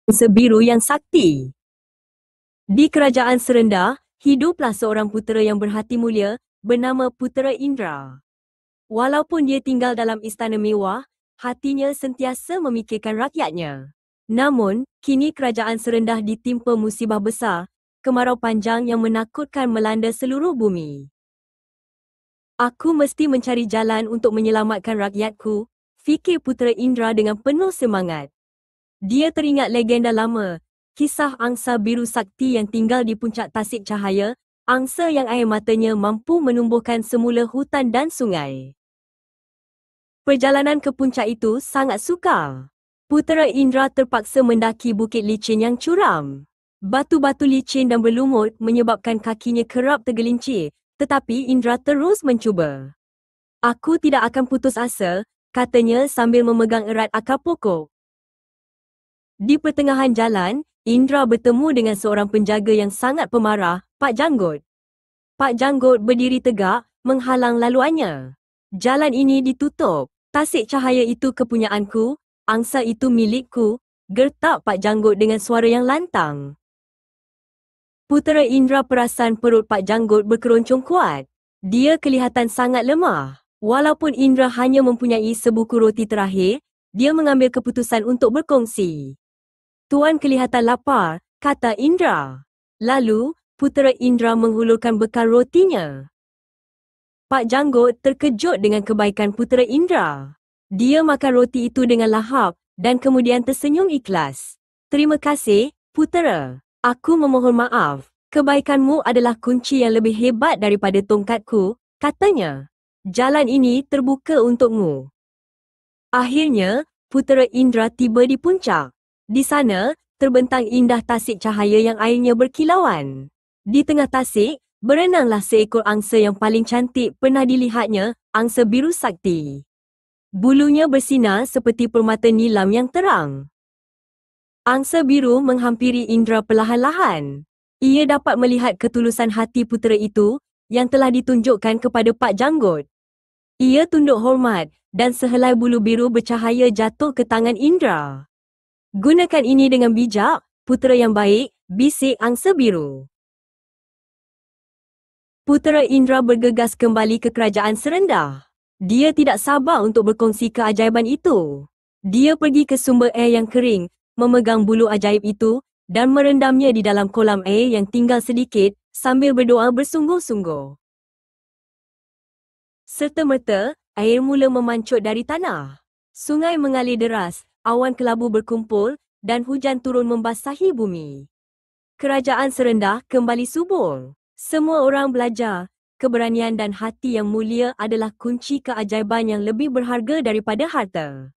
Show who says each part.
Speaker 1: Sebiru yang sakti. Di kerajaan serendah, hiduplah seorang putera yang berhati mulia, bernama Putera Indra. Walaupun dia tinggal dalam istana mewah, hatinya sentiasa memikirkan rakyatnya. Namun, kini kerajaan serendah ditimpa musibah besar, kemarau panjang yang menakutkan melanda seluruh bumi. Aku mesti mencari jalan untuk menyelamatkan rakyatku, fikir Putera Indra dengan penuh semangat. Dia teringat legenda lama, kisah angsa biru sakti yang tinggal di puncak tasik cahaya, angsa yang air matanya mampu menumbuhkan semula hutan dan sungai. Perjalanan ke puncak itu sangat sukar. Putera Indra terpaksa mendaki bukit licin yang curam. Batu-batu licin dan berlumut menyebabkan kakinya kerap tergelincir, tetapi Indra terus mencuba. "Aku tidak akan putus asa," katanya sambil memegang erat akar pokok. Di pertengahan jalan, Indra bertemu dengan seorang penjaga yang sangat pemarah, Pak Janggut. Pak Janggut berdiri tegak, menghalang laluannya. "Jalan ini ditutup. Tasik cahaya itu kepunyaanku, angsa itu milikku," gertak Pak Janggut dengan suara yang lantang. Putera Indra perasan perut Pak Janggut berkeroncong kuat. Dia kelihatan sangat lemah. Walaupun Indra hanya mempunyai sebuku roti terakhir, dia mengambil keputusan untuk berkongsi. "Tuan kelihatan lapar," kata Indra. Lalu, Putera Indra menghulurkan bekal rotinya. Pak Janggut terkejut dengan kebaikan Putera Indra. Dia makan roti itu dengan lahap dan kemudian tersenyum ikhlas. "Terima kasih, Putera. Aku memohon maaf. Kebaikanmu adalah kunci yang lebih hebat daripada tongkatku," katanya. "Jalan ini terbuka untukmu." Akhirnya, Putera Indra tiba di puncak. Di sana, terbentang indah tasik cahaya yang airnya berkilauan. Di tengah tasik, berenanglah seekor angsa yang paling cantik pernah dilihatnya, angsa biru sakti. Bulunya bersinar seperti permata nilam yang terang. Angsa biru menghampiri Indra perlahan-lahan. Ia dapat melihat ketulusan hati putera itu, yang telah ditunjukkan kepada Pak Janggut. Ia tunduk hormat, dan sehelai bulu biru bercahaya jatuh ke tangan Indra. "Gunakan ini dengan bijak, putera yang baik," bisik angsa biru. Putera Indra bergegas kembali ke kerajaan serendah. Dia tidak sabar untuk berkongsi keajaiban itu. Dia pergi ke sumber air yang kering, memegang bulu ajaib itu, dan merendamnya di dalam kolam air yang tinggal sedikit, sambil berdoa bersungguh-sungguh. Serta-merta, air mula memancut dari tanah. Sungai mengalir deras, awan kelabu berkumpul, dan hujan turun membasahi bumi. Kerajaan serendah kembali subur. Semua orang belajar, keberanian dan hati yang mulia adalah kunci keajaiban yang lebih berharga daripada harta.